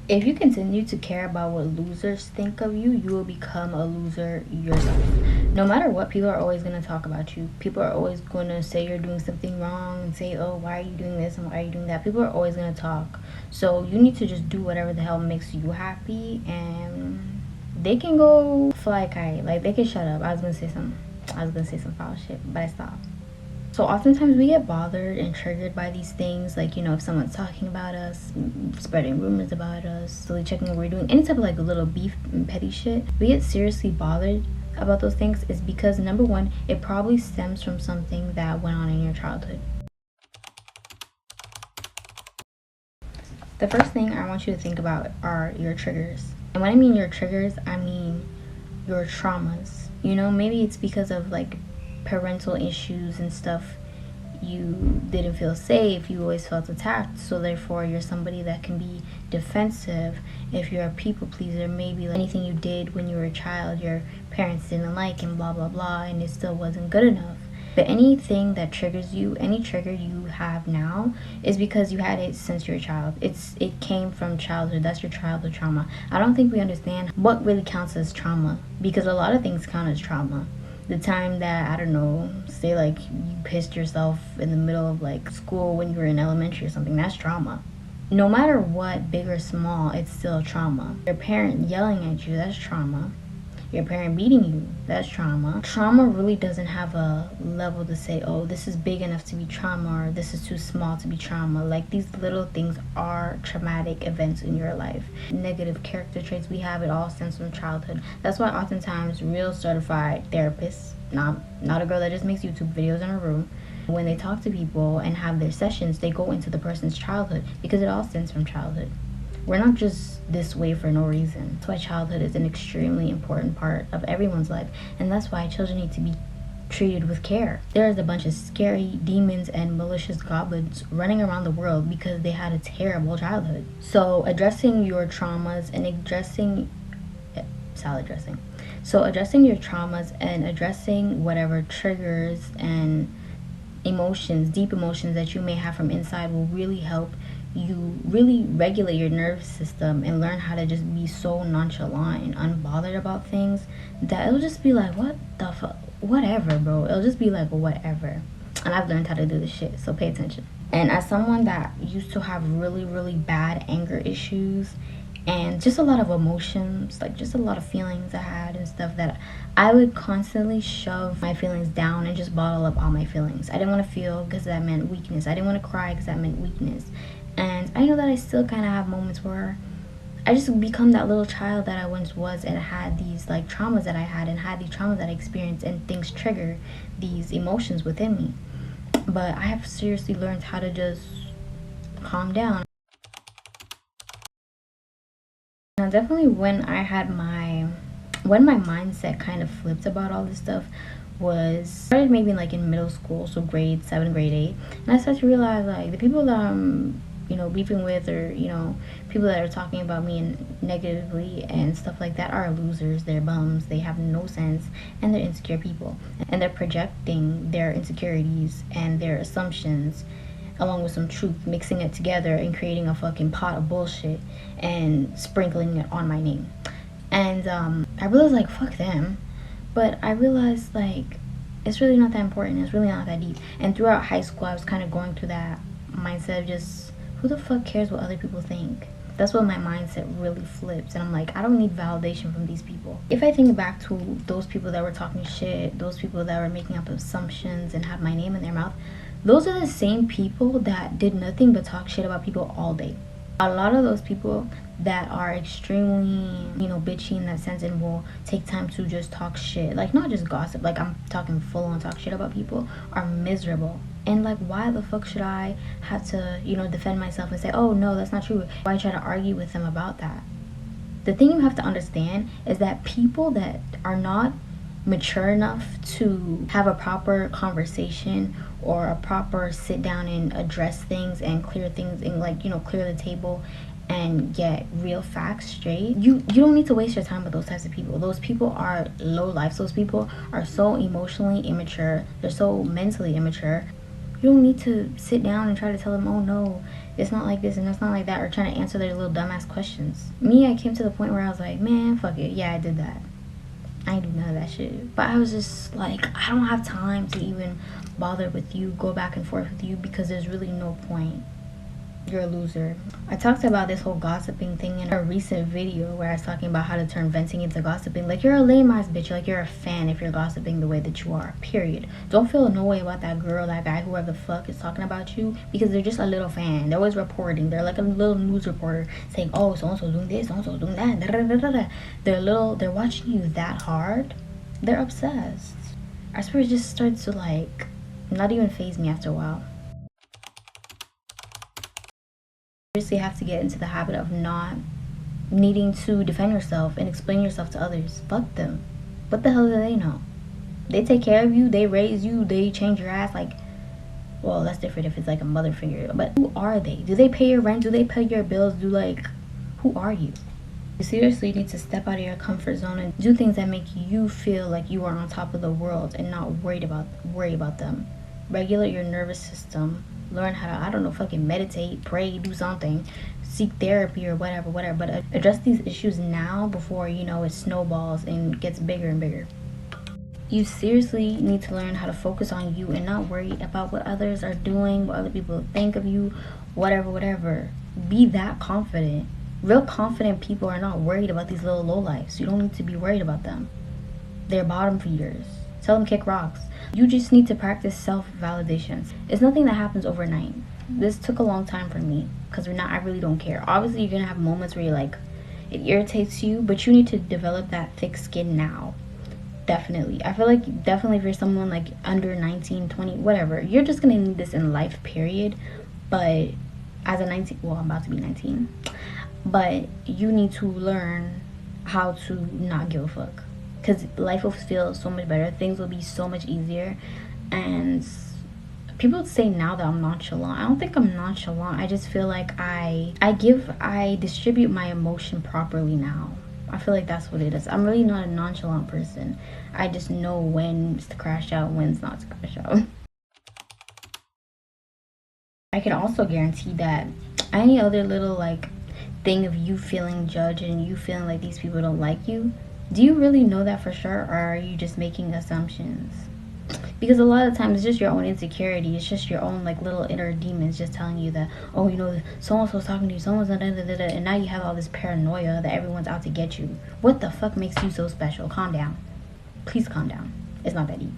If you continue to care about what losers think of you, you will become a loser yourself. No matter what, people are always going to talk about you. People are always going to say you're doing something wrong and say, oh, why are you doing this and why are you doing that? People are always going to talk. So you need to just do whatever the hell makes you happy, and they can go fly a kite. Like, they can shut up. I was going to say some foul shit, but I stopped. So oftentimes we get bothered and triggered by these things, like, you know, if someone's talking about us, spreading rumors about us, slowly checking what we're doing, any type of like little beef and petty shit, we get seriously bothered about those things is because, number one, it probably stems from something that went on in your childhood. The first thing I want you to think about are your triggers. And when I mean your triggers, I mean your traumas. You know, maybe it's because of like parental issues and stuff. You didn't feel safe, you always felt attacked, so therefore you're somebody that can be defensive. If you're a people pleaser, maybe like anything you did when you were a child your parents didn't like and blah blah blah, and it still wasn't good enough. But anything that triggers you, any trigger you have now, is because you had it since you were a child. It came from childhood. That's your childhood trauma. I don't think we understand what really counts as trauma, because a lot of things count as trauma. The time that, I don't know, say like you pissed yourself in the middle of like school when you were in elementary or something, that's trauma. No matter what, big or small, it's still trauma. Your parent yelling at you, that's trauma. Your parent beating you, that's trauma. Trauma really doesn't have a level to say, oh, this is big enough to be trauma or this is too small to be trauma. Like, these little things are traumatic events in your life. Negative character traits we have, it all stems from childhood. That's why oftentimes real certified therapists, not a girl that just makes YouTube videos in her room, when they talk to people and have their sessions, they go into the person's childhood, because it all stems from childhood. We're not just this way for no reason. That's why childhood is an extremely important part of everyone's life, and that's why children need to be treated with care. There is a bunch of scary demons and malicious goblins running around the world because they had a terrible childhood. So addressing your traumas and salad dressing. So addressing your traumas and addressing whatever triggers and emotions, deep emotions that you may have from inside, will really help you really regulate your nervous system and learn how to just be so nonchalant and unbothered about things that it'll just be like, what the fuck, whatever, bro. It'll just be like, whatever. And I've learned how to do this shit, so pay attention. And as someone that used to have really, really bad anger issues and just a lot of emotions, like just a lot of feelings I had and stuff, that I would constantly shove my feelings down and just bottle up all my feelings. I didn't want to feel because that meant weakness. I didn't want to cry because that meant weakness. And I know that I still kind of have moments where I just become that little child that I once was, and had these like traumas that I had, and had these traumas that I experienced, and things trigger these emotions within me. But I have seriously learned how to just calm down. Now, definitely when my mindset kind of flipped about all this stuff was started maybe like in middle school, so grade 7, grade 8, and I started to realize like the people that I'm beefing with, or people that are talking about me and negatively and stuff like that, are losers. They're bums, they have no sense, and they're insecure people, and they're projecting their insecurities and their assumptions along with some truth, mixing it together and creating a fucking pot of bullshit and sprinkling it on my name. And I realized like, fuck them. But I realized like it's really not that important, it's really not that deep. And throughout high school I was kind of going through that mindset of just, who the fuck cares what other people think? That's what my mindset really flips, and I'm like, I don't need validation from these people. If I think back to those people that were talking shit, those people that were making up assumptions and had my name in their mouth, those are the same people that did nothing but talk shit about people all day. A lot of those people that are extremely, bitchy in that sense, and will take time to just talk shit, like not just gossip, like I'm talking full on talk shit about people, are miserable. And like, why the fuck should I have to, defend myself and say, oh no, that's not true? Why try to argue with them about that? The thing you have to understand is that people that are not mature enough to have a proper conversation or a proper sit down and address things and clear things and clear the table and get real facts straight, you don't need to waste your time with those types of people. Those people are low lives. Those people are so emotionally immature, they're so mentally immature. You don't need to sit down and try to tell them, oh no, it's not like this and it's not like that, or trying to answer their little dumbass questions. Me, I came to the point where I was like, man, fuck it. Yeah, I did that. I ain't do none of that shit. But I was just like, I don't have time to even bother with you, go back and forth with you, because there's really no point. You're a loser. I talked about this whole gossiping thing in a recent video where I was talking about how to turn venting into gossiping. Like, you're a lame ass bitch. Like, you're a fan if you're gossiping the way that you are, period. Don't feel no way about that girl, that guy, whoever the fuck is talking about you, because they're just a little fan. They're always reporting. They're like a little news reporter saying, oh, so-and-so's doing this, so-and-so's doing that, da, da, da, da, da. They're watching you that hard. They're obsessed. I swear it just starts to, like, not even faze me after a while. You seriously have to get into the habit of not needing to defend yourself and explain yourself to others. Fuck them. What the hell do they know? They take care of you, they raise you, they change your ass. Like, well, that's different if it's like a mother figure, but who are they? Do they pay your rent? Do they pay your bills? Who are you? You seriously need to step out of your comfort zone and do things that make you feel like you are on top of the world and not worry about them. Regulate your nervous system. Learn how to, I don't know, fucking meditate, pray, do something, seek therapy or whatever, but address these issues now before, you know, it snowballs and gets bigger and bigger. You seriously need to learn how to focus on you and not worry about what others are doing, what other people think of you, whatever. Be that confident. Real confident people are not worried about these little lowlifes. You don't need to be worried about them. They're bottom feeders. Tell them kick rocks. You just need to practice self-validation. It's nothing that happens overnight. This took a long time for me because I really don't care. Obviously, you're gonna have moments where you're like, it irritates you, but you need to develop that thick skin now. Definitely. I feel like definitely if you're someone like under 19, 20, whatever, you're just gonna need this in life, period. But as a 19, well, I'm about to be 19, but you need to learn how to not give a fuck. Because life will feel so much better. Things will be so much easier. And people say now that I'm nonchalant. I don't think I'm nonchalant. I just feel like I distribute my emotion properly now. I feel like that's what it is. I'm really not a nonchalant person. I just know when to crash out, when's not to crash out. I can also guarantee that any other little like thing of you feeling judged and you feeling like these people don't like you, do you really know that for sure, or are you just making assumptions? Because a lot of times it's just your own insecurity. It's just your own like little inner demons just telling you that, oh, you know, so-and-so's talking to you, someone's and now you have all this paranoia that everyone's out to get you. What the fuck makes you so special? Calm down. Please calm down. It's not that deep.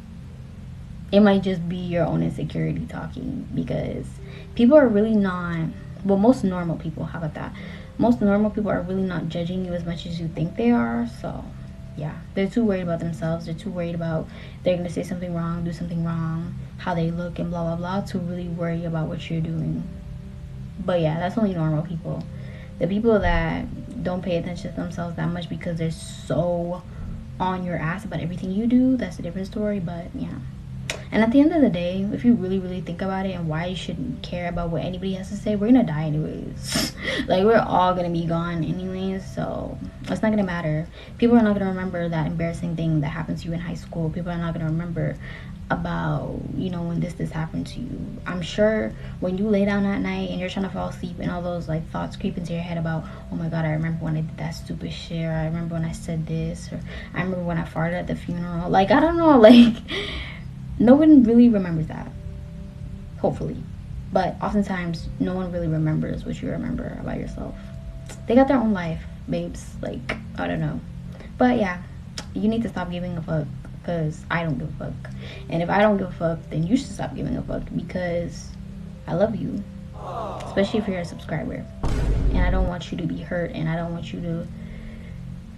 It might just be your own insecurity talking, because people are really not, well, most normal people, how about that? Most normal people are really not judging you as much as you think they are, so yeah, they're too worried about themselves. They're too worried about they're gonna say something wrong, do something wrong, how they look and blah blah blah, to really worry about what you're doing. But yeah, that's only normal people. The people that don't pay attention to themselves that much because they're so on your ass about everything you do, that's a different story. But yeah, and at the end of the day, if you really think about it and why you shouldn't care about what anybody has to say, we're gonna die anyways. Like, we're all gonna be gone anyways, so it's not gonna matter. People are not gonna remember that embarrassing thing that happened to you in high school. People are not gonna remember about, you know, when this happened to you. I'm sure when you lay down at night and you're trying to fall asleep and all those like thoughts creep into your head about, oh my god, I remember when I did that stupid shit, or I remember when I said this, or I remember when I farted at the funeral. Like, I don't know, like no one really remembers that, hopefully. But oftentimes, no one really remembers what you remember about yourself. They got their own life, babes. Like, I don't know. But yeah, you need to stop giving a fuck, because I don't give a fuck. And if I don't give a fuck, then you should stop giving a fuck, because I love you. Especially if you're a subscriber. And I don't want you to be hurt, and I don't want you to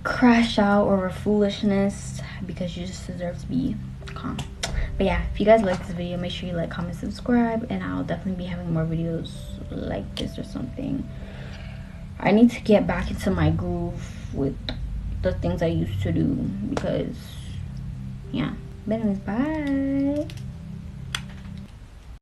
crash out over foolishness, because you just deserve to be calm. But yeah, if you guys like this video, make sure you like, comment, subscribe, and I'll definitely be having more videos like this or something. I need to get back into my groove with the things I used to do, because yeah. But anyways, bye.